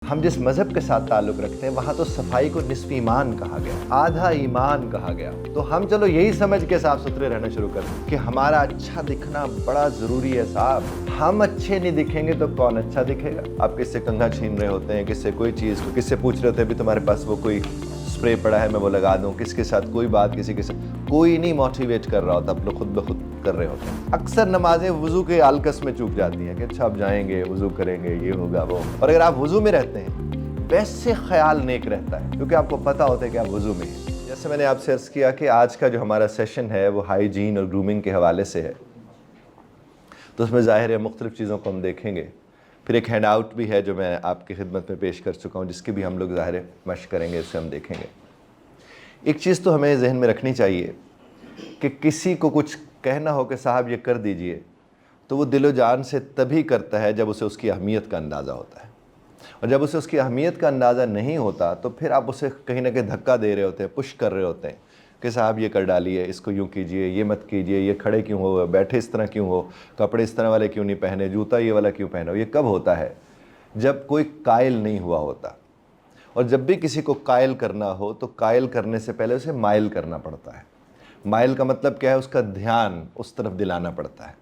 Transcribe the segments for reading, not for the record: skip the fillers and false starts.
ہم جس مذہب کے ساتھ تعلق رکھتے ہیں وہاں تو صفائی کو نصف ایمان کہا گیا، آدھا ایمان کہا گیا۔ تو ہم چلو یہی سمجھ کے صاف ستھرے رہنا شروع کر دیں کہ ہمارا اچھا دکھنا بڑا ضروری ہے صاحب۔ ہم اچھے نہیں دکھیں گے تو کون اچھا دکھے گا؟ آپ کس سے کنگھا چھین رہے ہوتے ہیں، کس سے کوئی چیز، کس سے پوچھ رہے ہوتے ہیں بھی تمہارے پاس وہ کوئی اسپرے پڑا ہے میں وہ لگا دوں، کس کے ساتھ کوئی بات کسی کے ساتھ کوئی نہیں موٹیویٹ کر رہا ہوتا، آپ لوگ خود بخود کر رہے ہوتے ہیں۔ اکثر نمازیں وضو کے آلکس میں چوک جاتی ہیں کہ اچھا اب جائیں گے وضو کریں گے یہ ہوگا وہ، اور اگر آپ وضو میں رہتے ہیں ویسے خیال نیک رہتا ہے کیونکہ آپ کو پتہ ہوتا ہے کہ آپ وضو میں ہیں۔ جیسے میں نے آپ سے عرض کیا کہ آج کا جو ہمارا سیشن ہے وہ ہائیجین اور گرومنگ کے حوالے سے ہے، تو اس میں ظاہر ہے مختلف چیزوں کو ہم دیکھیں گے۔ پھر ایک ہینڈ آؤٹ بھی ہے جو میں آپ کی خدمت میں پیش کر چکا ہوں، جس کی بھی ہم لوگ ظاہر ہے مشق کریں گے، اسے ہم دیکھیں گے۔ ایک چیز تو ہمیں ذہن میں رکھنی چاہیے کہ کسی کو کچھ کہنا ہو کہ صاحب یہ کر دیجئے تو وہ دل و جان سے تبھی کرتا ہے جب اسے اس کی اہمیت کا اندازہ ہوتا ہے، اور جب اسے اس کی اہمیت کا اندازہ نہیں ہوتا تو پھر آپ اسے کہیں نہ کہیں دھکا دے رہے ہوتے ہیں، پش کر رہے ہوتے ہیں کہ صاحب یہ کر ڈالیے، اس کو یوں کیجئے، یہ مت کیجئے، یہ کھڑے کیوں ہو، بیٹھے اس طرح کیوں ہو، کپڑے اس طرح والے کیوں نہیں پہنے، جوتا یہ والا کیوں پہنو۔ یہ کب ہوتا ہے؟ جب کوئی قائل نہیں ہوا ہوتا، اور جب بھی کسی کو قائل کرنا ہو تو قائل کرنے سے پہلے اسے مائل کرنا پڑتا ہے۔ مائل کا مطلب کیا ہے؟ اس کا دھیان اس طرف دلانا پڑتا ہے۔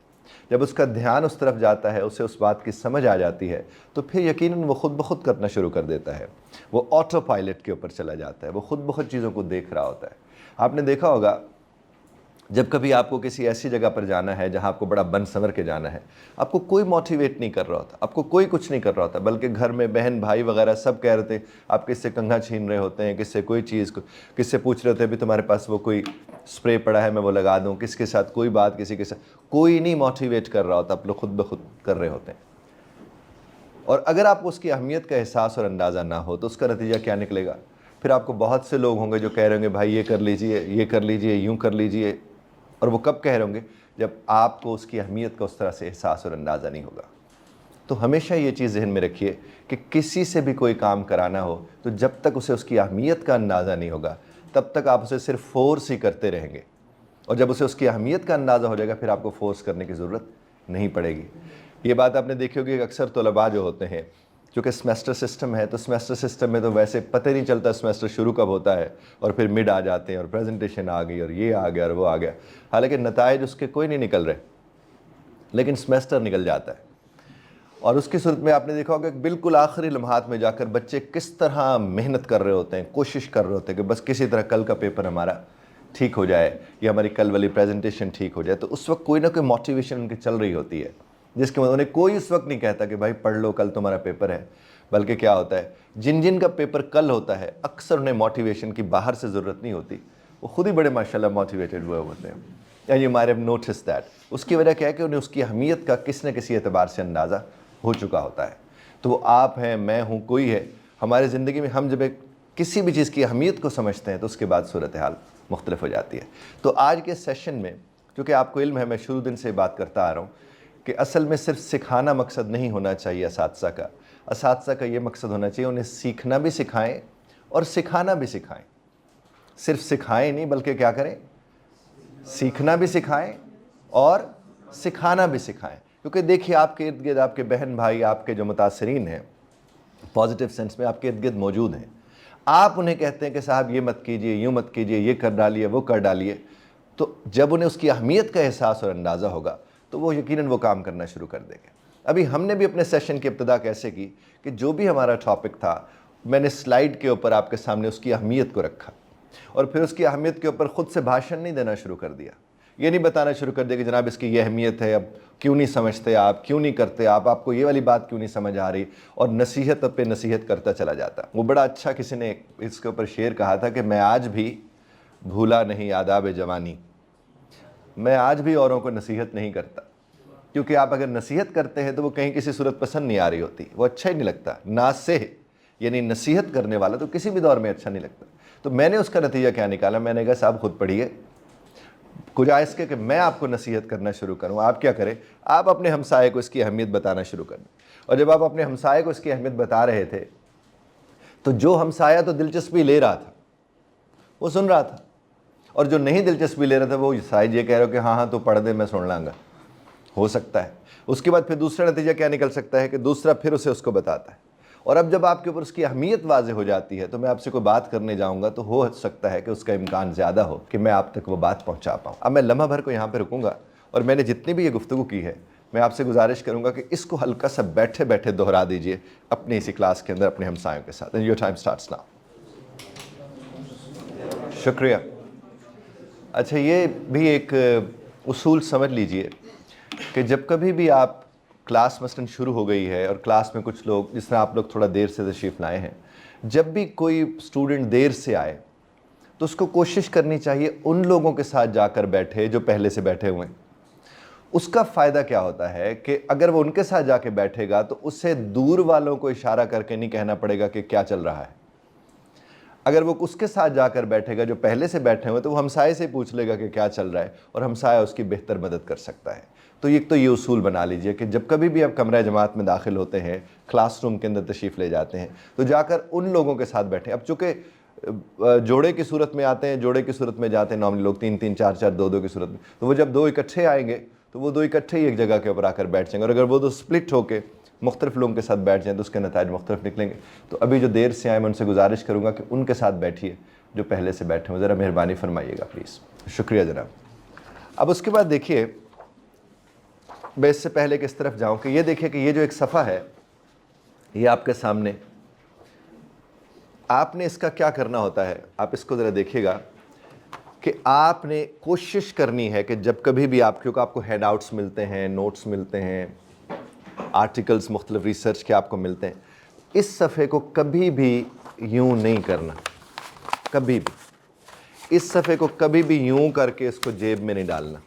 جب اس کا دھیان اس طرف جاتا ہے، اسے اس بات کی سمجھ آ جاتی ہے تو پھر یقیناً وہ خود بخود کرنا شروع کر دیتا ہے، وہ آٹو پائلٹ کے اوپر چلا جاتا ہے، وہ خود بخود چیزوں کو دیکھ رہا ہوتا ہے۔ آپ نے دیکھا ہوگا جب کبھی آپ کو کسی ایسی جگہ پر جانا ہے جہاں آپ کو بڑا بن سنور کے جانا ہے، آپ کو کوئی موٹیویٹ نہیں کر رہا ہوتا، آپ کو کوئی کچھ نہیں کر رہا ہوتا، بلکہ گھر میں بہن بھائی وغیرہ سب کہہ رہے تھے، آپ کس سے کنگھا چھین رہے ہوتے ہیں، کس سے کوئی چیز، کس سے پوچھ رہے ہوتے ہیں بھی تمہارے پاس وہ کوئی اسپرے پڑا ہے میں وہ لگا دوں، کس کے ساتھ کوئی بات کسی کے ساتھ کوئی نہیں موٹیویٹ کر رہا ہوتا، آپ لوگ خود بخود کر رہے ہوتے ہیں۔ اور اگر آپ کو اس کی اہمیت کا احساس اور اندازہ نہ ہو تو اس کا نتیجہ کیا نکلے گا؟ پھر آپ کو بہت سے لوگ ہوں گے جو کہہ رہے ہوں گے بھائی یہ کر لیجئے، یہ کر لیجئے، یوں کر لیجئے، اور وہ کب کہہ رہے ہوں گے؟ جب آپ کو اس کی اہمیت کا اس طرح سے احساس اور اندازہ نہیں ہوگا۔ تو ہمیشہ یہ چیز ذہن میں رکھیے کہ کسی سے بھی کوئی کام کرانا ہو تو جب تک اسے اس کی اہمیت کا اندازہ نہیں ہوگا تب تک آپ اسے صرف فورس ہی کرتے رہیں گے، اور جب اسے اس کی اہمیت کا اندازہ ہو جائے گا پھر آپ کو فورس کرنے کی ضرورت نہیں پڑے گی۔ یہ بات آپ نے دیکھی ہوگی کہ اکثر طلباء جو ہوتے ہیں، چونکہ سمیسٹر سسٹم ہے تو سمیسٹر سسٹم میں تو ویسے پتہ نہیں چلتا سمیسٹر شروع کب ہوتا ہے، اور پھر مڈ آ جاتے ہیں اور پریزنٹیشن آ گئی اور یہ آ گیا اور وہ آ گیا، حالانکہ نتائج اس کے کوئی نہیں نکل رہے، لیکن سمیسٹر نکل جاتا ہے۔ اور اس کی صورت میں آپ نے دیکھا ہوگا کہ بالکل آخری لمحات میں جا کر بچے کس طرح محنت کر رہے ہوتے ہیں، کوشش کر رہے ہوتے ہیں کہ بس کسی طرح کل کا پیپر ہمارا ٹھیک ہو جائے یا ہماری کل والی پریزنٹیشن ٹھیک ہو جائے۔ تو اس وقت کوئی نہ کوئی موٹیویشن ان کی چل رہی ہوتی ہے، جس کے انہیں کوئی اس وقت نہیں کہتا کہ بھائی پڑھ لو کل تمہارا پیپر ہے، بلکہ کیا ہوتا ہے جن کا پیپر کل ہوتا ہے اکثر انہیں موٹیویشن کی باہر سے ضرورت نہیں ہوتی، وہ خود ہی بڑے ماشاءاللہ موٹیویٹڈ ہوئے ہوتے ہیں۔ And you might have notice that, اس کی وجہ کیا ہے کہ انہیں اس کی اہمیت کا کس نہ کسی اعتبار سے اندازہ ہو چکا ہوتا ہے۔ تو وہ آپ ہیں، میں ہوں، کوئی ہے، ہمارے زندگی میں ہم جب ایک کسی بھی چیز کی اہمیت کو سمجھتے ہیں تو اس کے بعد صورتحال مختلف ہو جاتی ہے۔ تو آج کے سیشن میں کیونکہ آپ کو علم ہے، میں شروع دن سے بات کرتا آ رہا ہوں کہ اصل میں صرف سکھانا مقصد نہیں ہونا چاہیے اساتذہ کا، اساتذہ کا یہ مقصد ہونا چاہیے انہیں سیکھنا بھی سکھائیں اور سکھانا بھی سکھائیں۔ صرف سکھائیں نہیں بلکہ کیا کریں؟ سیکھنا بھی سکھائیں اور سکھانا بھی سکھائیں۔ کیونکہ دیکھیے آپ کے ارد گرد آپ کے بہن بھائی، آپ کے جو متاثرین ہیں پازیٹیو سینس میں آپ کے ارد گرد موجود ہیں، آپ انہیں کہتے ہیں کہ صاحب یہ مت کیجئے، یوں مت کیجئے، یہ کر ڈالیے، وہ کر ڈالیے، تو جب انہیں اس کی اہمیت کا احساس اور اندازہ ہوگا تو وہ یقیناً وہ کام کرنا شروع کر دیں گے۔ ابھی ہم نے بھی اپنے سیشن کی ابتدا کیسے کی کہ جو بھی ہمارا ٹاپک تھا میں نے سلائیڈ کے اوپر آپ کے سامنے اس کی اہمیت کو رکھا، اور پھر اس کی اہمیت کے اوپر خود سے بھاشن نہیں دینا شروع کر دیا، یہ نہیں بتانا شروع کر دیا کہ جناب اس کی یہ اہمیت ہے، اب کیوں نہیں سمجھتے آپ، کیوں نہیں کرتے آپ کو یہ والی بات کیوں نہیں سمجھ آ رہی، اور نصیحت پہ نصیحت کرتا چلا جاتا۔ وہ بڑا اچھا کسی نے اس کے اوپر شعر کہا تھا کہ میں آج بھی بھولا نہیں آداب جوانی، میں آج بھی اوروں کو نصیحت نہیں کرتا، کیونکہ آپ اگر نصیحت کرتے ہیں تو وہ کہیں کسی صورت پسند نہیں آ رہی ہوتی، وہ اچھا ہی نہیں لگتا۔ ناصح یعنی نصیحت کرنے والا تو کسی بھی دور میں اچھا نہیں لگتا۔ تو میں نے اس کا نتیجہ کیا نکالا؟ میں نے کہا صاحب خود پڑھیے، کجا اس کے کہ میں آپ کو نصیحت کرنا شروع کروں، آپ کیا کریں؟ آپ اپنے ہمسائے کو اس کی اہمیت بتانا شروع کر دیں، اور جب آپ اپنے ہمسائے کو اس کی اہمیت بتا رہے تھے تو جو ہمسایہ تو دلچسپی لے رہا تھا وہ سن رہا تھا، اور جو نہیں دلچسپی لے رہا تھا وہ شاید یہ کہہ رہا ہو کہ ہاں ہاں تو پڑھ دے میں سن لوں گا، ہو سکتا ہے۔ اس کے بعد پھر دوسرا نتیجہ کیا نکل سکتا ہے کہ دوسرا پھر اسے اس کو بتاتا ہے، اور اب جب آپ کے اوپر اس کی اہمیت واضح ہو جاتی ہے تو میں آپ سے کوئی بات کرنے جاؤں گا تو ہو سکتا ہے کہ اس کا امکان زیادہ ہو کہ میں آپ تک وہ بات پہنچا پاؤں۔ اب میں لمحہ بھر کو یہاں پہ رکوں گا، اور میں نے جتنی بھی یہ گفتگو کی ہے میں آپ سے گزارش کروں گا کہ اس کو ہلکا سا بیٹھے بیٹھے دہرا دیجئے اپنی اسی کلاس کے اندر اپنے ہمسایوں کے ساتھ۔ Your time starts now۔ شکریہ۔ اچھا، یہ بھی ایک اصول سمجھ لیجئے کہ جب کبھی بھی آپ کلاس مثلاً شروع ہو گئی ہے اور کلاس میں کچھ لوگ، جس طرح آپ لوگ تھوڑا دیر سے تشریف لائے ہیں، جب بھی کوئی اسٹوڈنٹ دیر سے آئے تو اس کو کوشش کرنی چاہیے ان لوگوں کے ساتھ جا کر بیٹھے جو پہلے سے بیٹھے ہوئے ہیں۔ اس کا فائدہ کیا ہوتا ہے کہ اگر وہ ان کے ساتھ جا کے بیٹھے گا تو اسے دور والوں کو اشارہ کر کے نہیں کہنا پڑے گا کہ کیا چل رہا ہے۔ اگر وہ اس کے ساتھ جا کر بیٹھے گا جو پہلے سے بیٹھے ہوئے تو وہ ہمسائے سے پوچھ لے گا کہ کیا چل رہا ہے، اور ہمسایہ اس کی بہتر مدد کر سکتا ہے۔ تو یہ اصول بنا لیجئے کہ جب کبھی بھی آپ کمرہ جماعت میں داخل ہوتے ہیں، کلاس روم کے اندر تشریف لے جاتے ہیں، تو جا کر ان لوگوں کے ساتھ بیٹھیں۔ اب چونکہ جوڑے کی صورت میں آتے ہیں، جوڑے کی صورت میں جاتے ہیں نارملی لوگ، 3 4 4 2 کی صورت میں، تو وہ جب 2 اکٹھے آئیں گے تو وہ 2 اکٹھے ہی ایک جگہ کے اوپر آ کر بیٹھ جائیں گے، اور اگر وہ 2 سپلٹ ہو کے مختلف لوگوں کے ساتھ بیٹھ جائیں تو اس کے نتائج مختلف نکلیں گے۔ تو ابھی جو دیر سے آئے میں ان سے گزارش کروں گا کہ ان کے ساتھ بیٹھیے جو پہلے سے بیٹھے ہیں، ذرا مہربانی فرمائیے گا پلیز۔ شکریہ جناب۔ اب اس کے بعد دیکھیے، میں اس سے پہلے کہ اس طرف جاؤں کہ یہ دیکھیے کہ یہ جو ایک صفحہ ہے یہ آپ کے سامنے، آپ نے اس کا کیا کرنا ہوتا ہے، آپ اس کو ذرا دیکھیے گا کہ آپ نے کوشش کرنی ہے کہ جب کبھی بھی آپ، کیونکہ آپ کو ہینڈ آؤٹس ملتے ہیں، نوٹس ملتے ہیں، آرٹیکلز مختلف ریسرچ کے آپ کو ملتے ہیں، اس صفحے کو کبھی بھی یوں نہیں کرنا، کبھی بھی اس صفحے کو کبھی بھی یوں کر کے اس کو جیب میں نہیں ڈالنا،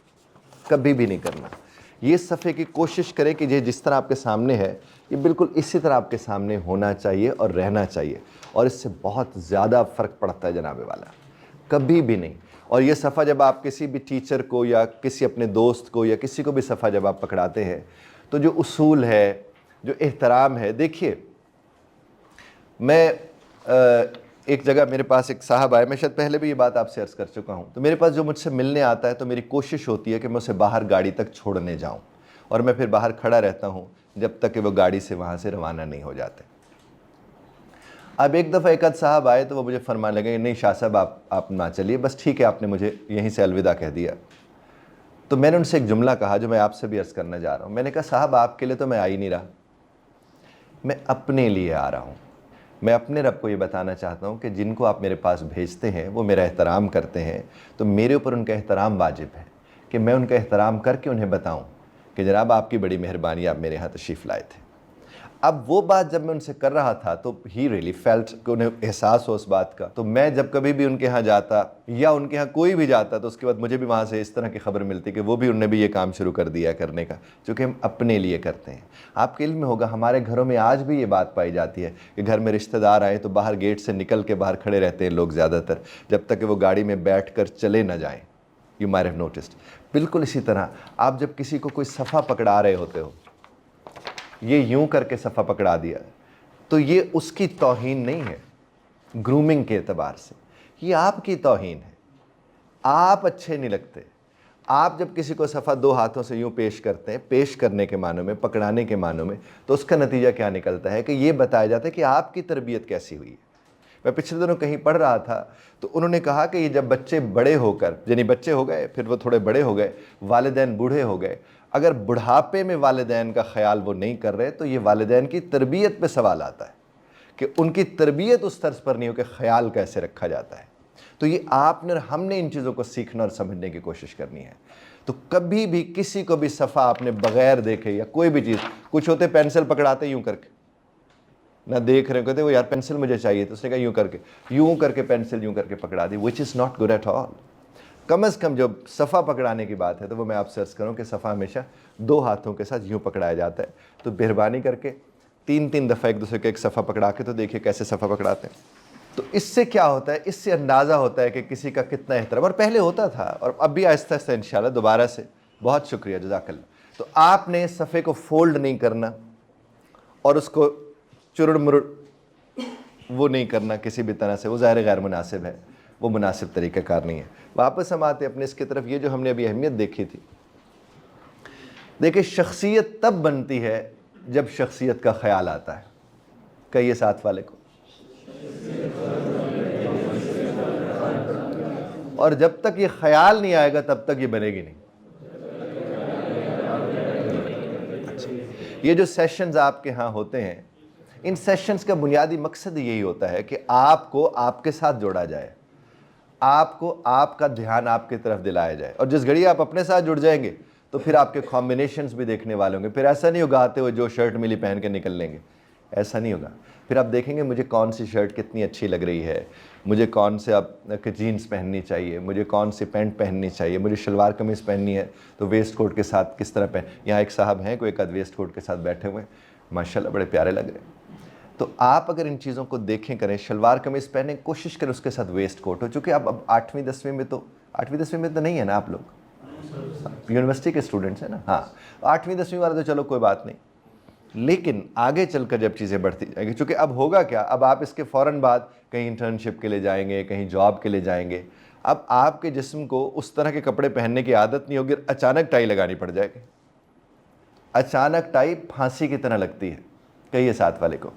کبھی بھی نہیں کرنا۔ یہ صفحے کی کوشش کریں کہ یہ جس طرح آپ کے سامنے ہے یہ بالکل اسی طرح آپ کے سامنے ہونا چاہیے اور رہنا چاہیے، اور اس سے بہت زیادہ فرق پڑتا ہے جناب والا، کبھی بھی نہیں۔ اور یہ صفحہ جب آپ کسی بھی ٹیچر کو یا کسی اپنے دوست کو یا کسی کو بھی صفحہ جب آپ پکڑاتے ہیں تو جو اصول ہے، جو احترام ہے، دیکھیے میں ایک جگہ میرے پاس ایک صاحب آئے، میں شاید پہلے بھی یہ بات آپ سے عرض کر چکا ہوں، تو میرے پاس جو مجھ سے ملنے آتا ہے تو میری کوشش ہوتی ہے کہ میں اسے باہر گاڑی تک چھوڑنے جاؤں، اور میں پھر باہر کھڑا رہتا ہوں جب تک کہ وہ گاڑی سے وہاں سے روانہ نہیں ہو جاتے۔ اب ایک دفعہ ایک آدھ صاحب آئے تو وہ مجھے فرمانے لگے، نہیں شاہ صاحب آپ نہ چلیے، بس ٹھیک ہے، آپ نے مجھے یہیں سے الوداع کہہ دیا۔ تو میں نے ان سے ایک جملہ کہا جو میں آپ سے بھی عرض کرنا جا رہا ہوں، میں نے کہا صاحب آپ کے لیے تو میں آ ہی نہیں رہا، میں اپنے لیے آ رہا ہوں۔ میں اپنے رب کو یہ بتانا چاہتا ہوں کہ جن کو آپ میرے پاس بھیجتے ہیں وہ میرا احترام کرتے ہیں، تو میرے اوپر ان کا احترام واجب ہے کہ میں ان کا احترام کر کے انہیں بتاؤں کہ جناب آپ کی بڑی مہربانی، آپ میرے ہاں تشریف لائے تھے۔ اب وہ بات جب میں ان سے کر رہا تھا تو ہی ریلی فیلٹ کہ انہیں احساس ہو اس بات کا، تو میں جب کبھی بھی ان کے ہاں جاتا یا ان کے ہاں کوئی بھی جاتا تو اس کے بعد مجھے بھی وہاں سے اس طرح کی خبر ملتی کہ وہ بھی، انہوں نے بھی یہ کام شروع کر دیا کرنے کا، چونکہ ہم اپنے لیے کرتے ہیں۔ آپ کے علم میں ہوگا ہمارے گھروں میں آج بھی یہ بات پائی جاتی ہے کہ گھر میں رشتہ دار آئے تو باہر گیٹ سے نکل کے باہر کھڑے رہتے ہیں لوگ زیادہ تر، جب تک کہ وہ گاڑی میں بیٹھ کر چلے نہ جائیں۔ You might have noticed. بالکل اسی طرح آپ جب کسی کو کوئی صفحہ پکڑا رہے ہوتے ہو، یہ یوں کر کے صفحہ پکڑا دیا تو یہ اس کی توہین نہیں ہے گرومنگ کے اعتبار سے، یہ آپ کی توہین ہے، آپ اچھے نہیں لگتے۔ آپ جب کسی کو صفحہ 2 ہاتھوں سے یوں پیش کرتے ہیں، پیش کرنے کے معنوں میں، پکڑانے کے معنوں میں، تو اس کا نتیجہ کیا نکلتا ہے کہ یہ بتایا جاتا ہے کہ آپ کی تربیت کیسی ہوئی ہے۔ میں پچھلے دنوں کہیں پڑھ رہا تھا تو انہوں نے کہا کہ یہ جب بچے بڑے ہو کر، یعنی بچے ہو گئے، پھر وہ تھوڑے بڑے ہو گئے، والدین بوڑھے ہو گئے، اگر بڑھاپے میں والدین کا خیال وہ نہیں کر رہے تو یہ والدین کی تربیت پہ سوال آتا ہے کہ ان کی تربیت اس طرز پر نہیں ہو کہ خیال کیسے رکھا جاتا ہے۔ تو یہ آپ نے اور ہم نے ان چیزوں کو سیکھنا اور سمجھنے کی کوشش کرنی ہے۔ تو کبھی بھی کسی کو بھی صفحہ آپ نے بغیر دیکھے یا کوئی بھی چیز، کچھ ہوتے پینسل پکڑاتے یوں کر کے، نہ دیکھ رہے کہتے وہ یار پینسل مجھے چاہیے، تو اس نے کہا یوں کر کے پینسل یوں کر کے پکڑا دی، which is not good at all۔ کم از کم جب صفحہ پکڑانے کی بات ہے تو وہ میں آپ سے عرض کروں کہ صفحہ ہمیشہ 2 ہاتھوں کے ساتھ یوں پکڑایا جاتا ہے۔ تو مہربانی کر کے 3 دفعہ ایک دوسرے کے ایک صفحہ پکڑا کے تو دیکھیے کیسے صفحہ پکڑاتے ہیں۔ تو اس سے کیا ہوتا ہے، اس سے اندازہ ہوتا ہے کہ کسی کا کتنا احترام، اور پہلے ہوتا تھا اور اب بھی آہستہ آہستہ انشاءاللہ دوبارہ سے۔ بہت شکریہ، جزاک اللہ۔ تو آپ نے صفحے کو فولڈ نہیں کرنا اور اس کو چرڑ مرڑ وہ نہیں کرنا کسی بھی طرح سے، وہ ظاہر غیر مناسب ہے، وہ مناسب طریقہ کار نہیں ہے۔ واپس ہم آتے اپنے اس کی طرف، یہ جو ہم نے ابھی اہمیت دیکھی تھی، دیکھیں شخصیت تب بنتی ہے جب شخصیت کا خیال آتا ہے۔ کہیے ساتھ والے کو. اور جب تک یہ خیال نہیں آئے گا تب تک یہ بنے گی نہیں. یہ جو سیشنز آپ کے ہاں ہوتے ہیں، ان سیشنز کا بنیادی مقصد یہی ہوتا ہے کہ آپ کو آپ کے ساتھ جوڑا جائے، آپ کو آپ کا دھیان آپ کی طرف دلایا جائے. اور جس گھڑی آپ اپنے ساتھ جڑ جائیں گے تو پھر آپ کے کمبینیشنز بھی دیکھنے والے ہوں گے. پھر ایسا نہیں ہوگا آتے ہوئے جو شرٹ ملی پہن کے نکل لیں گے، ایسا نہیں ہوگا. پھر آپ دیکھیں گے مجھے کون سی شرٹ کتنی اچھی لگ رہی ہے، مجھے کون سے اب جینس پہننی چاہیے، مجھے کون سی پینٹ پہننی چاہیے، مجھے شلوار قمیص پہننی ہے تو ویسٹ کوٹ کے ساتھ کس طرح یہاں ایک صاحب ہیں کوئی ایک آدھ ویسٹ کوٹ کے ساتھ بیٹھے ہوئے ہیں، ماشاءاللہ بڑے پیارے لگ رہے ہیں. تو آپ اگر ان چیزوں کو دیکھیں کریں، شلوار قمیص پہنیں، کوشش کریں اس کے ساتھ ویسٹ کوٹ ہو. چونکہ اب 8ویں 10ویں میں تو نہیں ہے نا آپ لوگ، یونیورسٹی کے اسٹوڈنٹس ہیں نا. ہاں 8ویں 10ویں والا تو چلو کوئی بات نہیں، لیکن آگے چل کر جب چیزیں بڑھتی جائیں گی، چونکہ اب ہوگا کیا، اب آپ اس کے فوراً بعد کہیں انٹرنشپ کے لیے جائیں گے، کہیں جاب کے لیے جائیں گے. اب آپ کے جسم کو اس طرح کے کپڑے پہننے کی عادت نہیں ہوگی، اچانک ٹائی لگانی پڑ جائے گی. اچانک ٹائی پھانسی کی طرح لگتی ہے. کہیے ساتھ والے کو.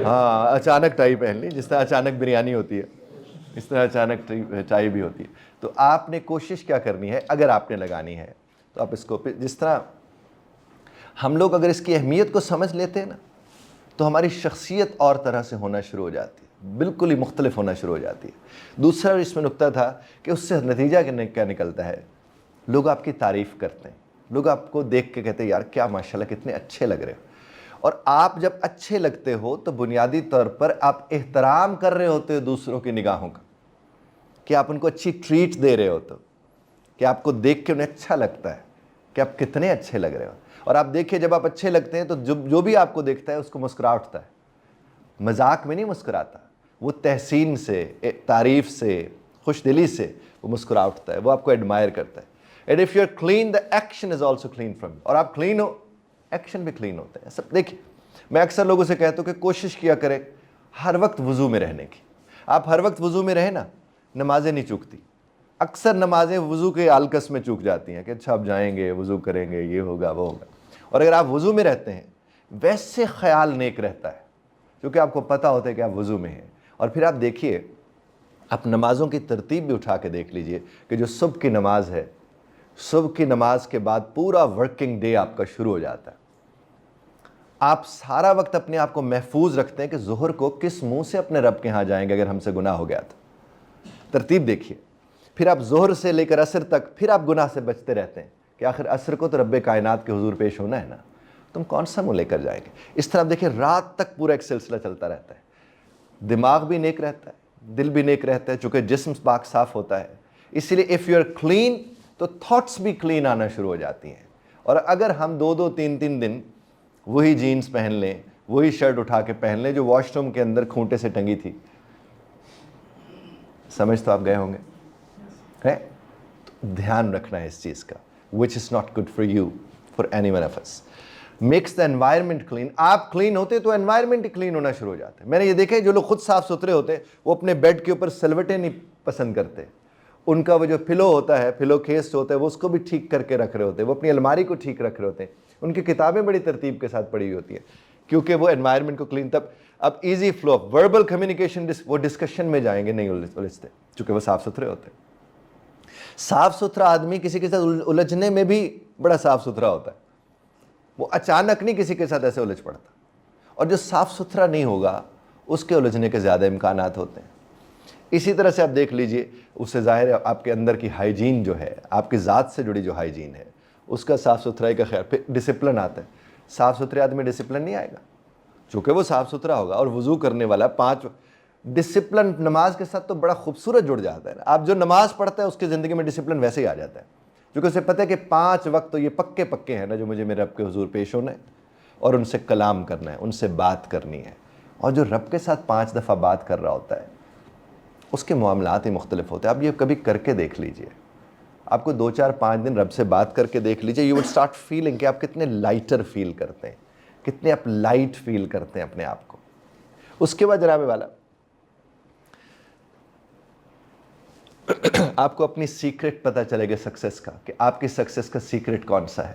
ہاں اچانک ٹائی پہن لی، جس طرح اچانک بریانی ہوتی ہے اس طرح اچانک ٹائی بھی ہوتی ہے. تو آپ نے کوشش کیا کرنی ہے، اگر آپ نے لگانی ہے تو آپ اس کو، جس طرح ہم لوگ اگر اس کی اہمیت کو سمجھ لیتے ہیں نا تو ہماری شخصیت اور طرح سے ہونا شروع ہو جاتی ہے، بالکل ہی مختلف ہونا شروع ہو جاتی ہے. دوسرا اس میں نکتہ تھا کہ اس سے نتیجہ کیا نکلتا ہے، لوگ آپ کی تعریف کرتے ہیں، لوگ آپ کو دیکھ کے کہتے ہیں یار کیا ماشاءاللہ کتنے اچھے لگ رہے ہو. اور آپ جب اچھے لگتے ہو تو بنیادی طور پر آپ احترام کر رہے ہوتے ہو دوسروں کی نگاہوں کا، کہ آپ ان کو اچھی ٹریٹ دے رہے ہوتے ہو، کہ آپ کو دیکھ کے انہیں اچھا لگتا ہے کہ آپ کتنے اچھے لگ رہے ہو. اور آپ دیکھیں جب آپ اچھے لگتے ہیں تو جو بھی آپ کو دیکھتا ہے اس کو مسکرا اٹھتا ہے. مذاق میں نہیں مسکراتا، وہ تحسین سے، تعریف سے، خوش دلی سے وہ مسکرا اٹھتا ہے، وہ آپ کو ایڈمائر کرتا ہے. And if you are clean the action is also clean from you. اور آپ کلین ہو، ایکشن بھی کلین ہوتے ہیں. سب دیکھیں، میں اکثر لوگوں سے کہتا ہوں کہ کوشش کیا کریں ہر وقت وضو میں رہنے کی. آپ ہر وقت وضو میں رہیں نا، نمازیں نہیں چوکتی. اکثر نمازیں وضو کے آلکس میں چوک جاتی ہیں کہ اچھا اب جائیں گے وضو کریں گے، یہ ہوگا وہ ہوگا. اور اگر آپ وضو میں رہتے ہیں ویسے خیال نیک رہتا ہے، کیونکہ آپ کو پتہ ہوتا ہے کہ آپ وضو میں ہیں. اور پھر آپ دیکھیے، آپ نمازوں کی ترتیب بھی اٹھا کے دیکھ لیجئے کہ جو صبح کی نماز ہے، صبح کی نماز کے بعد پورا ورکنگ ڈے آپ کا شروع ہو جاتا ہے. آپ سارا وقت اپنے آپ کو محفوظ رکھتے ہیں کہ ظہر کو کس منہ سے اپنے رب کے ہاں جائیں گے اگر ہم سے گناہ ہو گیا تو. ترتیب دیکھیے. پھر آپ ظہر سے لے کر عصر تک پھر آپ گناہ سے بچتے رہتے ہیں کہ آخر عصر کو تو رب کائنات کے حضور پیش ہونا ہے نا، تم کون سا منہ لے کر جائیں گے. اس طرح دیکھیں رات تک پورا ایک سلسلہ چلتا رہتا ہے. دماغ بھی نیک رہتا ہے، دل بھی نیک رہتا ہے، چونکہ جسم پاک صاف ہوتا ہے. اسی لیے اف یو آر کلین تو تھاٹس بھی کلین آنا شروع ہو جاتی ہیں. اور اگر ہم 2-3 دن وہی جینز پہن لیں، وہی شرٹ اٹھا کے پہن لیں جو واش روم کے اندر کھونٹے سے ٹنگی تھی، سمجھ تو آپ گئے ہوں گے. تو دھیان رکھنا ہے اس چیز کا، which is not good for you, for any one of us. Makes the environment clean. آپ کلین ہوتے تو انوائرمنٹ کلین ہونا شروع ہو جاتا ہے. میں نے یہ دیکھا ہے جو لوگ خود صاف ستھرے ہوتے ہیں وہ اپنے بیڈ کے اوپر سلوٹیں نہیں پسند کرتے. ان کا وہ جو پلو ہوتا ہے، پلو کیس ہوتا ہے، وہ اس کو بھی ٹھیک کر کے رکھ رہے ہوتے ہیں، وہ اپنی الماری کو ٹھیک رکھ رہے ہوتے ہیں. ان کی کتابیں بڑی ترتیب کے ساتھ پڑھی ہوئی ہوتی ہیں کیونکہ وہ انوائرمنٹ کو کلین. تب اب ایزی فلو وربل کمیونیکیشن، وہ ڈسکشن میں جائیں گے نہیں الجھتے چونکہ وہ صاف ستھرے ہوتے ہیں. صاف ستھرا آدمی کسی کے ساتھ الجھنے میں بھی بڑا صاف ستھرا ہوتا ہے، وہ اچانک نہیں کسی کے ساتھ ایسے الجھ پڑتا. اور جو صاف ستھرا نہیں ہوگا اس کے الجھنے کے زیادہ امکانات ہوتے ہیں. اسی طرح سے آپ دیکھ لیجئے، اس سے ظاہر ہے آپ کے اندر کی ہائیجین جو ہے، آپ کی ذات سے جڑی جو ہائیجین ہے اس کا صاف ستھرائی کا خیال. پھر ڈسپلن آتا ہے. صاف ستھرے آدمی ڈسپلن نہیں آئے گا چونکہ وہ صاف ستھرا ہوگا اور وضو کرنے والا. 5 ڈسپلن نماز کے ساتھ تو بڑا خوبصورت جڑ جاتا ہے. آپ جو نماز پڑھتا ہے اس کی زندگی میں ڈسپلن ویسے ہی آ جاتا ہے کیونکہ اسے پتہ ہے کہ 5 وقت تو یہ پکے ہیں نا جو مجھے میرے رب کے حضور پیش ہونا ہے اور ان سے کلام کرنا ہے، ان سے بات کرنی ہے. اور جو رب کے ساتھ 5 دفعہ بات کر رہا ہوتا ہے اس کے معاملات ہی مختلف ہوتے ہیں. آپ یہ کبھی کر کے دیکھ لیجئے، آپ کو 2-4-5 دن رب سے بات کر کے دیکھ لیجئے، یو ول اسٹارٹ فیلنگ کہ آپ کتنے لائٹر فیل کرتے ہیں، کتنے آپ لائٹ فیل کرتے ہیں اپنے آپ کو. اس کے بعد جناب والا آپ کو اپنی سیکرٹ پتہ چلے گا سکسیس کا، کہ آپ کی سکسیس کا سیکرٹ کون سا ہے.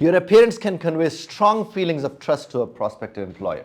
Your appearance can convey strong feelings of trust to a prospective employer.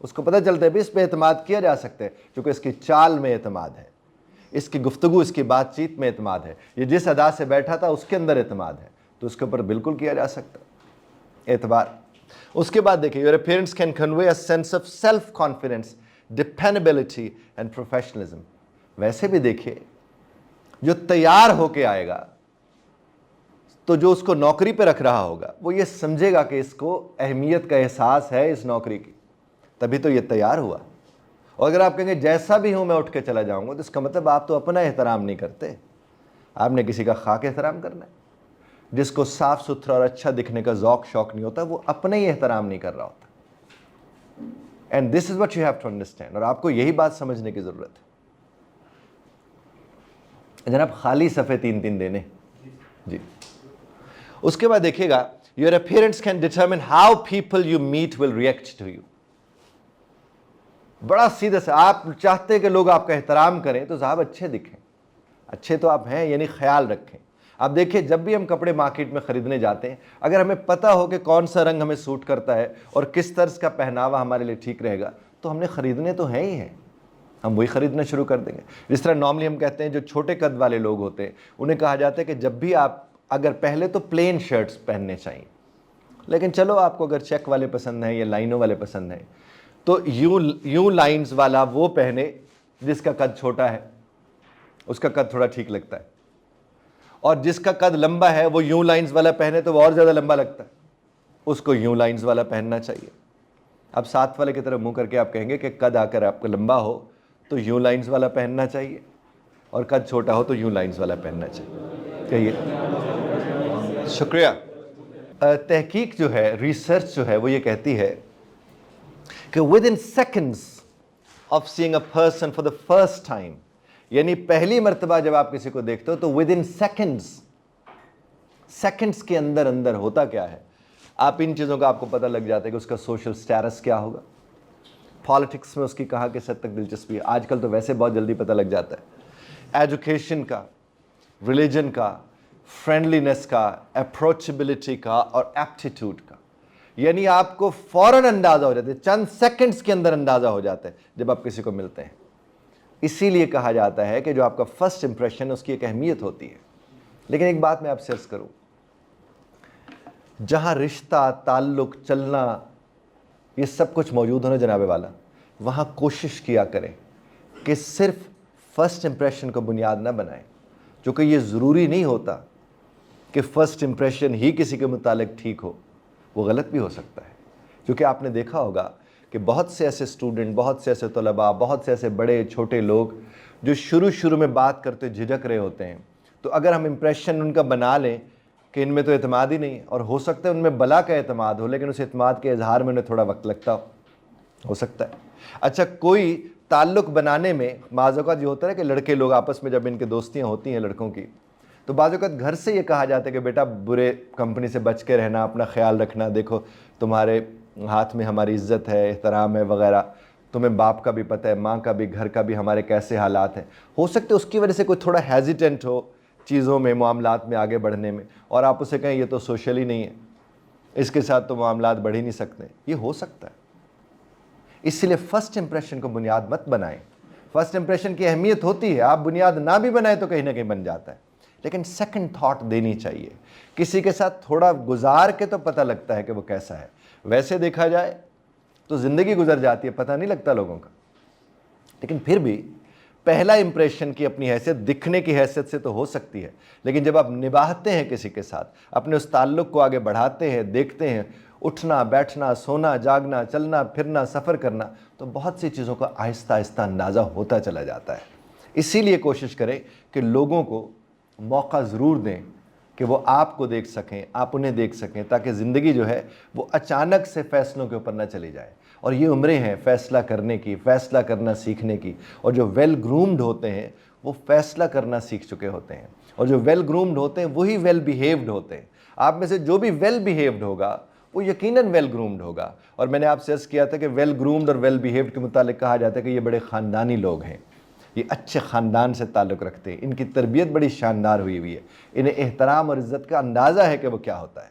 اس کو پتہ چلتا ہے بھی اس پہ اعتماد کیا جا سکتا ہے، کیونکہ اس کی چال میں اعتماد ہے، اس کی گفتگو، اس کی بات چیت میں اعتماد ہے، یہ جس ادا سے بیٹھا تھا اس کے اندر اعتماد ہے، تو اس کے اوپر بالکل کیا جا سکتا ہے اعتبار۔ اس کے بعد دیکھیں your appearance can convey a sense of self confidence, dependability and professionalism۔ ویسے بھی دیکھیے جو تیار ہو کے آئے گا تو جو اس کو نوکری پہ رکھ رہا ہوگا وہ یہ سمجھے گا کہ اس کو اہمیت کا احساس ہے اس نوکری کی، تبھی تو یہ تیار ہوا۔ اور اگر آپ کہیں گے جیسا بھی ہوں میں اٹھ کے چلا جاؤں گا، تو اس کا مطلب آپ تو اپنا احترام نہیں کرتے، آپ نے کسی کا خاک احترام کرنا ہے۔ جس کو صاف ستھرا اور اچھا دکھنے کا ذوق شوق نہیں ہوتا وہ اپنا ہی احترام نہیں کر رہا ہوتا۔ And this is what you have to understand, اور آپ کو یہی بات سمجھنے کی ضرورت ہے۔ جناب خالی صفحے 3 دینے جی۔ اس کے بعد دیکھیے گا your appearance can determine how people you meet will react to you۔ بڑا سیدھا سا، آپ چاہتے ہیں کہ لوگ آپ کا احترام کریں تو صاحب اچھے دکھیں، اچھے تو آپ ہیں، یعنی خیال رکھیں۔ آپ دیکھیں جب بھی ہم کپڑے مارکیٹ میں خریدنے جاتے ہیں، اگر ہمیں پتہ ہو کہ کون سا رنگ ہمیں سوٹ کرتا ہے اور کس طرز کا پہناوا ہمارے لیے ٹھیک رہے گا تو ہم نے خریدنے تو ہیں ہی ہیں، ہم وہی خریدنا شروع کر دیں گے۔ جس طرح نارملی ہم کہتے ہیں جو چھوٹے قد والے لوگ ہوتے ہیں انہیں کہا جاتا ہے کہ جب بھی آپ اگر پہلے تو پلین شرٹس پہننے چاہیے، لیکن چلو آپ کو اگر چیک والے پسند ہیں یا لائنوں والے پسند ہیں تو یوں لائنز والا وہ پہنے جس کا قد چھوٹا ہے، اس کا قد تھوڑا ٹھیک لگتا ہے، اور جس کا قد لمبا ہے وہ یوں لائنز والا پہنے تو وہ اور زیادہ لمبا لگتا ہے، اس کو یوں لائنز والا پہننا چاہیے۔ اب ساتھ والے کی طرف منہ کر کے آپ کہیں گے کہ قد آ کر آپ کا لمبا ہو تو یوں لائنز والا پہننا چاہیے، اور قد چھوٹا ہو تو یوں لائنز والا پہننا چاہیے۔ کہیے۔ شکریہ۔ تحقیق جو ہے، ریسرچ جو ہے وہ یہ کہتی ہے کہ within seconds of seeing a person for the first time، یعنی پہلی مرتبہ جب آپ کسی کو دیکھتے ہو تو within seconds کے اندر اندر ہوتا کیا ہے، آپ ان چیزوں کا آپ کو پتہ لگ جاتا ہے کہ اس کا سوشل سٹیٹس کیا ہوگا، پالیٹکس میں اس کی کہاں کس حد تک دلچسپی ہے، آج کل تو ویسے بہت جلدی پتہ لگ جاتا ہے، ایجوکیشن کا، ریلیجن کا، فرینڈلینس کا، اپروچیبلٹی کا اور ایپٹیٹیوڈ کا، یعنی آپ کو فوراً اندازہ ہو جاتا ہے، چند سیکنڈز کے اندر اندازہ ہو جاتا ہے جب آپ کسی کو ملتے ہیں۔ اسی لیے کہا جاتا ہے کہ جو آپ کا فرسٹ امپریشن اس کی ایک اہمیت ہوتی ہے۔ لیکن ایک بات میں آپ سے عرض کروں، جہاں رشتہ، تعلق، چلنا یہ سب کچھ موجود ہونا جناب والا، وہاں کوشش کیا کریں کہ صرف فرسٹ امپریشن کو بنیاد نہ بنائیں، چونکہ یہ ضروری نہیں ہوتا کہ فرسٹ امپریشن ہی کسی کے متعلق ٹھیک ہو، وہ غلط بھی ہو سکتا ہے۔ کیونکہ آپ نے دیکھا ہوگا کہ بہت سے ایسے اسٹوڈنٹ، بہت سے ایسے طلباء، بہت سے ایسے بڑے چھوٹے لوگ جو شروع میں بات کرتے جھجک رہے ہوتے ہیں، تو اگر ہم امپریشن ان کا بنا لیں کہ ان میں تو اعتماد ہی نہیں، اور ہو سکتا ہے ان میں بلا کا اعتماد ہو لیکن اس اعتماد کے اظہار میں انہیں تھوڑا وقت لگتا ہو سکتا ہے۔ اچھا، کوئی تعلق بنانے میں بعض اوقات یہ ہوتا ہے کہ لڑکے لوگ آپس میں جب ان کے دوستیاں ہوتی ہیں لڑکوں کی، تو بعض اوقات گھر سے یہ کہا جاتا ہے کہ بیٹا برے کمپنی سے بچ کے رہنا، اپنا خیال رکھنا، دیکھو تمہارے ہاتھ میں ہماری عزت ہے، احترام ہے وغیرہ، تمہیں باپ کا بھی پتہ ہے، ماں کا بھی، گھر کا بھی، ہمارے کیسے حالات ہیں۔ ہو سکتے اس کی وجہ سے کوئی تھوڑا ہیزیٹنٹ ہو چیزوں میں، معاملات میں آگے بڑھنے میں، اور آپ اسے کہیں یہ تو سوشل ہی نہیں ہے، اس کے ساتھ تو معاملات بڑھ ہی نہیں سکتے، یہ ہو سکتا ہے۔ اس لیے فرسٹ امپریشن کو بنیاد مت بنائیں۔ فرسٹ امپریشن کی اہمیت ہوتی ہے، آپ بنیاد نہ بھی بنائیں تو کہیں نہ کہیں بن جاتا ہے، لیکن سیکنڈ تھاٹ دینی چاہیے۔ کسی کے ساتھ تھوڑا گزار کے تو پتہ لگتا ہے کہ وہ کیسا ہے، ویسے دیکھا جائے تو زندگی گزر جاتی ہے، پتہ نہیں لگتا لوگوں کا، لیکن پھر بھی پہلا امپریشن کی اپنی حیثیت دکھنے کی حیثیت سے تو ہو سکتی ہے، لیکن جب آپ نبھاتے ہیں کسی کے ساتھ، اپنے اس تعلق کو آگے بڑھاتے ہیں، دیکھتے ہیں، اٹھنا بیٹھنا، سونا جاگنا، چلنا پھرنا، سفر کرنا، تو بہت سی چیزوں کا آہستہ آہستہ اندازہ ہوتا چلا جاتا ہے۔ اسی لیے کوشش کریں کہ لوگوں کو موقع ضرور دیں کہ وہ آپ کو دیکھ سکیں، آپ انہیں دیکھ سکیں، تاکہ زندگی جو ہے وہ اچانک سے فیصلوں کے اوپر نہ چلی جائے۔ اور یہ عمریں ہیں فیصلہ کرنے کی، فیصلہ کرنا سیکھنے کی، اور جو ویل گرومڈ ہوتے ہیں وہ فیصلہ کرنا سیکھ چکے ہوتے ہیں، اور جو ویل گرومڈ ہوتے ہیں وہی ویل بیہیوڈ ہوتے ہیں۔ آپ میں سے جو بھی ویل بیہیوڈ ہوگا وہ یقیناً ویل گرومڈ ہوگا۔ اور میں نے آپ سے عرض کیا تھا کہ ویل گرومڈ اور ویل بیہیوڈ کے متعلق کہا جاتا ہے کہ یہ بڑے خاندانی لوگ ہیں، یہ اچھے خاندان سے تعلق رکھتے ہیں، ان کی تربیت بڑی شاندار ہوئی ہے، انہیں احترام اور عزت کا اندازہ ہے کہ وہ کیا ہوتا ہے۔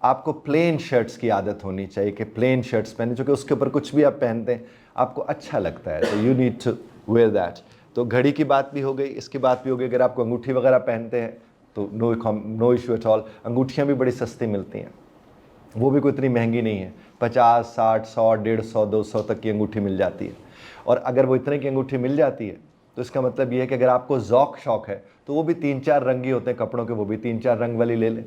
آپ کو پلین شرٹس کی عادت ہونی چاہیے کہ پلین شرٹس پہنے، چونکہ اس کے اوپر کچھ بھی آپ پہنتے ہیں آپ کو اچھا لگتا ہے، تو you need to wear that. تو گھڑی کی بات بھی ہو گئی، اس کی بات بھی ہو گئی. اگر آپ کو انگوٹھی وغیرہ پہنتے ہیں تو نو ایشو ایٹ آل. انگوٹھیاں بھی بڑی سستی ملتی ہیں، وہ بھی کوئی اتنی مہنگی نہیں ہے، 50 60 100 150 200 تک کی انگوٹھی مل جاتی ہے. اور اگر وہ اتنے کی انگوٹھی مل جاتی ہے تو اس کا مطلب یہ ہے کہ اگر آپ کو ذوق شوق ہے تو وہ بھی 3 4 رنگی ہوتے ہیں کپڑوں کے، وہ بھی 3 4 رنگ والی لے لیں،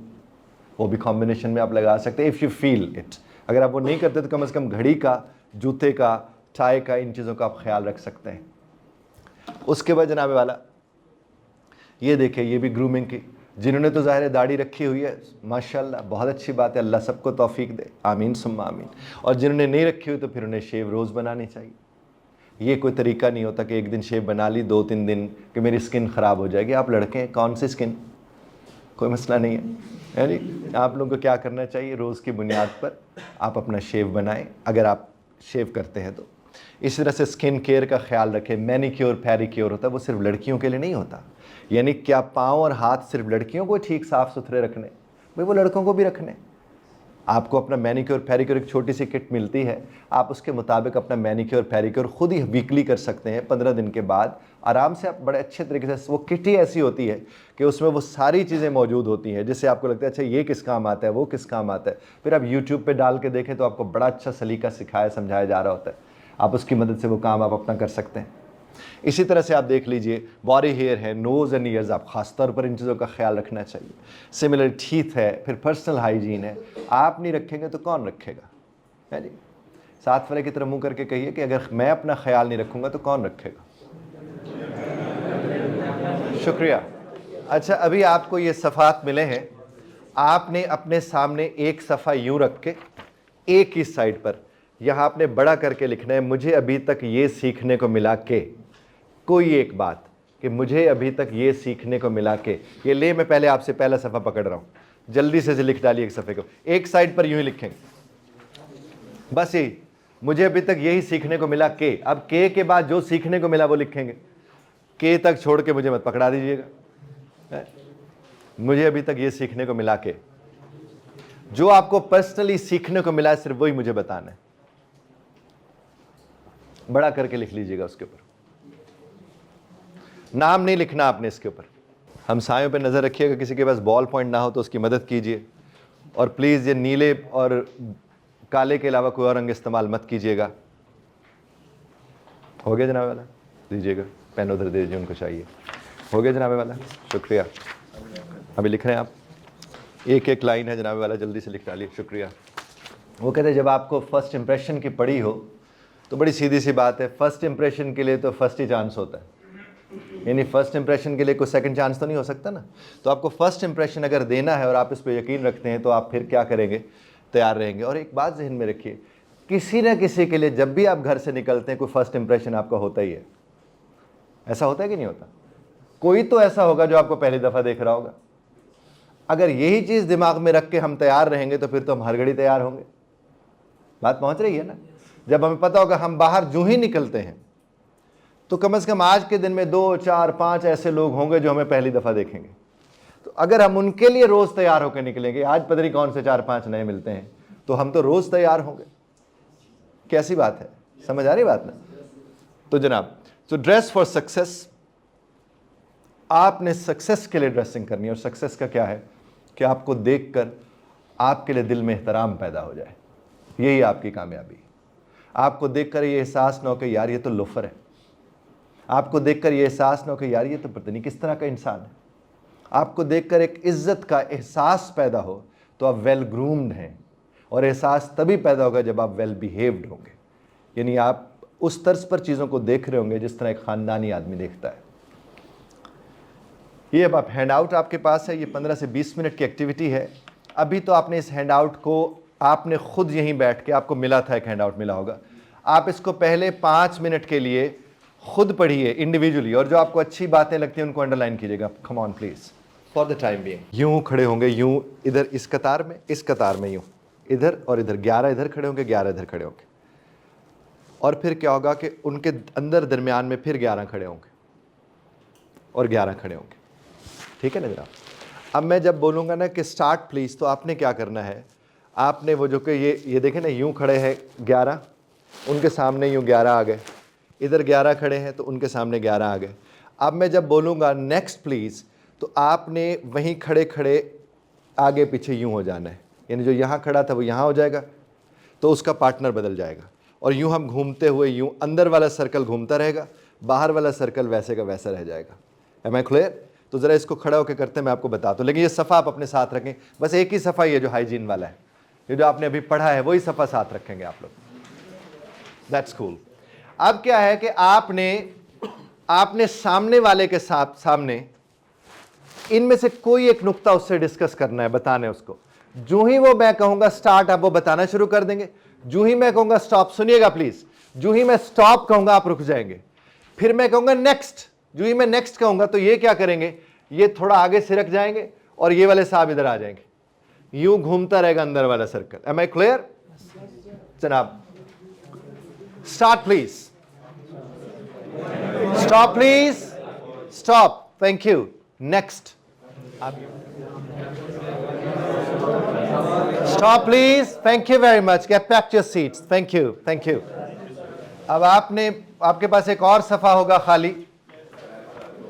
وہ بھی کمبینیشن میں آپ لگا سکتے ہیں اف یو فیل اٹ. اگر آپ وہ نہیں کرتے تو کم از کم گھڑی کا، جوتے کا، ٹائی کا، ان چیزوں کا آپ خیال رکھ سکتے ہیں. اس کے بعد جناب والا یہ دیکھیں، یہ بھی گرومنگ کی. جنہوں نے تو ظاہر داڑھی رکھی ہوئی ہے ماشاءاللہ بہت اچھی بات ہے، اللہ سب کو توفیق دے، آمین ثم آمین. اور جنہوں نے نہیں رکھی ہوئی تو پھر انہیں شیو روز بنانی چاہیے. یہ کوئی طریقہ نہیں ہوتا کہ ایک دن شیو بنا لی 2 3 دن کہ میری سکن خراب ہو جائے گی. آپ لڑکے ہیں، کون سی سکن، کوئی مسئلہ نہیں ہے. یعنی آپ لوگوں کو کیا کرنا چاہیے، روز کی بنیاد پر آپ اپنا شیو بنائیں اگر آپ شیو کرتے ہیں تو. اس طرح سے سکن کیئر کا خیال رکھیں. مینیکیور پیریکیور ہوتا ہے، وہ صرف لڑکیوں کے لیے نہیں ہوتا. یعنی کیا پاؤں اور ہاتھ صرف لڑکیوں کو ٹھیک صاف ستھرے رکھنے، بھئی وہ لڑکوں کو بھی رکھنے. آپ کو اپنا مینیکیور پیریکیور ایک چھوٹی سی کٹ ملتی ہے، آپ اس کے مطابق اپنا مینیکیور پیریکیور خود ہی ویکلی کر سکتے ہیں. 15 دن کے بعد آرام سے آپ بڑے اچھے طریقے سے، وہ کٹ ہی ایسی ہوتی ہے کہ اس میں وہ ساری چیزیں موجود ہوتی ہیں جس سے آپ کو لگتا ہے اچھا یہ کس کام آتا ہے، وہ کس کام آتا ہے. پھر آپ یوٹیوب پہ ڈال کے دیکھیں تو آپ کو بڑا اچھا سلیقہ سکھایا سمجھایا جا رہا ہوتا ہے، آپ اس کی مدد سے وہ کام آپ اپنا کر سکتے ہیں. اسی طرح سے آپ دیکھ لیجئے باڈی ہیئر ہے، نوز اینڈ ایئرز، آپ خاص طور پر ان چیزوں کا خیال رکھنا چاہیے. سملر ٹیتھ ہے، پھر پرسنل ہائیجین ہے. آپ نہیں رکھیں گے تو کون رکھے گا؟ ہے جی، 7 فرے کی طرح منہ کر کے کہیے کہ اگر میں اپنا خیال نہیں رکھوں گا تو کون رکھے گا؟ شکریہ. اچھا، ابھی آپ کو یہ صفحات ملے ہیں، آپ نے اپنے سامنے ایک صفحہ یوں رکھ کے ایک ہی سائڈ پر یہاں آپ نے بڑا کر کے لکھنا ہے مجھے ابھی تک یہ سیکھنے کو ملا کہ، کوئی ایک بات کہ مجھے ابھی تک یہ سیکھنے کو ملا کہ. یہ لے میں پہلے آپ سے پہلا صفحہ پکڑ رہا ہوں، جلدی سے لکھ ڈالیے ایک صفحے کو. ایک سائڈ پر یوں ہی لکھیں گے، بس یہی مجھے ابھی تک یہی سیکھنے کو ملا کہ. اب کے بعد جو سیکھنے کو ملا وہ لکھیں گے، کے تک چھوڑ کے مجھے مت پکڑا دیجئے گا. مجھے ابھی تک یہ سیکھنے کو ملا کہ، جو آپ کو پرسنلی سیکھنے کو ملا صرف وہی مجھے بتانا ہے. بڑا کر کے لکھ لیجئے گا، اس کے اوپر نام نہیں لکھنا آپ نے. اس کے اوپر ہمسایوں پہ نظر رکھیے گا، کسی کے پاس بال پوائنٹ نہ ہو تو اس کی مدد کیجئے. اور پلیز یہ نیلے اور کالے کے علاوہ کوئی اور رنگ استعمال مت کیجئے گا. ہو گیا جناب والا؟ دیجئے گا پین ادھر دے دیجئے، ان کو چاہیے. ہو گیا جناب والا؟ شکریہ. ابھی لکھ رہے ہیں آپ، ایک ایک لائن ہے جناب والا، جلدی سے لکھ ڈالیے. شکریہ. وہ کہتے ہیں جب آپ کو فرسٹ امپریشن کی پڑھی ہو تو بڑی سیدھی سی بات ہے، فرسٹ امپریشن کے لیے تو فرسٹ ہی چانس ہوتا ہے. یعنی فرسٹ امپریشن کے لیے کوئی سیکنڈ چانس تو نہیں ہو سکتا نا. تو آپ کو فرسٹ امپریشن اگر دینا ہے اور آپ اس پہ یقین رکھتے ہیں تو آپ پھر کیا کریں گے، تیار رہیں گے. اور ایک بات ذہن میں رکھیے، کسی نہ کسی کے لیے جب بھی آپ گھر سے نکلتے ہیں کوئی فرسٹ امپریشن آپ کا ہوتا ہی ہے. ایسا ہوتا ہے کہ نہیں ہوتا؟ کوئی تو ایسا ہوگا جو آپ کو پہلی دفعہ دیکھ رہا ہوگا. اگر یہی چیز دماغ میں رکھ کے ہم تیار رہیں گے تو پھر تو ہم ہر گھڑی تیار ہوں گے. بات پہنچ رہی ہے نا؟ جب ہمیں پتہ ہوگا ہم باہر جو ہی نکلتے ہیں تو کم از کم آج کے دن میں 2 4 5 ایسے لوگ ہوں گے جو ہمیں پہلی دفعہ دیکھیں گے. تو اگر ہم ان کے لیے روز تیار ہو کے نکلیں گے، آج پتہ نہیں کون سے 4 5 نئے ملتے ہیں، تو ہم تو روز تیار ہوں گے. کیسی بات ہے؟ سمجھ آ رہی بات نا؟ تو جناب، تو ڈریس فار سکسیس، آپ نے سکسیس کے لیے ڈریسنگ کرنی ہے. اور سکسیس کا کیا ہے کہ آپ کو دیکھ کر آپ کے لیے دل میں احترام پیدا ہو جائے. یہی آپ کی کامیابی. آپ کو دیکھ کر یہ احساس نہ ہو کہ یار یہ تو لوفر ہے. آپ کو دیکھ کر یہ احساس نہ ہو کہ یار یہ تو پتہ نہیں کس طرح کا انسان ہے. آپ کو دیکھ کر ایک عزت کا احساس پیدا ہو تو آپ ویل گرومڈ ہیں. اور احساس تبھی پیدا ہوگا جب آپ ویل بیہیوڈ ہوں گے. یعنی آپ اس طرز پر چیزوں کو دیکھ رہے ہوں گے جس طرح ایک خاندانی آدمی دیکھتا ہے. یہ اب آپ ہینڈ آؤٹ آپ کے پاس ہے، یہ 15 سے 20 منٹ کی ایکٹیویٹی ہے. ابھی تو آپ نے اس ہینڈ آؤٹ کو آپ نے خود یہیں بیٹھ کے، آپ کو ملا تھا ایک ہینڈ آؤٹ ملا ہوگا، آپ اس کو پہلے 5 منٹ کے لیے خود پڑھیے انڈیویجولی. اور جو آپ کو اچھی باتیں لگتی ہیں ان کو انڈر لائن کیجیے گا. Come on please, for the time being. یوں کھڑے ہوں گے، یوں ادھر اس قطار میں یوں ادھر اور ادھر 11 ادھر کھڑے ہوں گے، 11 ادھر کھڑے ہوں گے. اور پھر کیا ہوگا کہ ان کے اندر درمیان میں پھر 11 کھڑے ہوں گے اور 11 کھڑے ہوں گے. ٹھیک ہے نا جناب؟ اب میں جب بولوں گا نا کہ سٹارٹ پلیز، تو آپ نے کیا کرنا ہے، آپ نے وہ جو کہ یہ دیکھیں نا یوں کھڑے ہیں 11, ان کے سامنے یوں 11 آ گئے, ادھر 11 کھڑے ہیں تو ان کے سامنے 11 آ گئے. اب میں جب بولوں گا نیکسٹ پلیز تو آپ نے وہیں کھڑے کھڑے آگے پیچھے یوں ہو جانا ہے, یعنی جو یہاں کھڑا تھا وہ یہاں ہو جائے گا تو اس کا پارٹنر بدل جائے گا, اور یوں ہم گھومتے ہوئے یوں اندر والا سرکل گھومتا رہے گا, باہر والا سرکل ویسے کا ویسا رہ جائے گا. M I clear? تو ذرا اس کو کھڑا ہو کے کرتے ہیں, میں آپ کو بتاتا ہوں, لیکن یہ صفحہ آپ اپنے ساتھ رکھیں, بس ایک ہی صفحہ یہ جو ہائیجین والا ہے, یہ جو آپ نے ابھی پڑھا ہے وہی صفحہ ساتھ رکھیں گے آپ لوگ. دیٹس کول. اب کیا ہے کہ آپ نے سامنے والے کے سامنے ان میں سے کوئی ایک نقطہ اس سے ڈسکس کرنا ہے, بتانا ہے اس کو. جو ہی وہ میں کہوں گا سٹارٹ, آپ وہ بتانا شروع کر دیں گے. جو ہی میں کہوں گا سٹاپ, سنیے گا پلیز, جو ہی میں سٹاپ کہوں گا آپ رک جائیں گے. پھر میں کہوں گا نیکسٹ, جو ہی میں نیکسٹ کہوں گا تو یہ کیا کریں گے, یہ تھوڑا آگے سرک جائیں گے اور یہ والے صاحب ادھر آ جائیں گے, یوں گھومتا رہے گا اندر والا سرکل. Am I clear? جناب start please. Stop please, stop. Thank you. Next. Stop please. Thank you very much. Get back to your seats. Thank you, thank you. اب آپ کے پاس ایک اور صفحہ ہوگا خالی,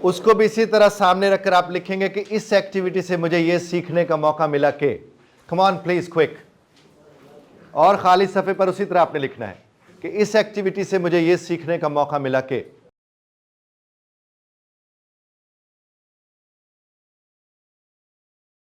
اس کو بھی اسی طرح سامنے رکھ کر آپ لکھیں گے کہ اس ایکٹیویٹی سے مجھے یہ سیکھنے کا موقع ملا کہ, کم آن پلیز کوئک. اور خالی صفحے پر اسی طرح آپ نے لکھنا ہے کہ اس ایکٹیویٹی سے مجھے یہ سیکھنے کا موقع ملا کہ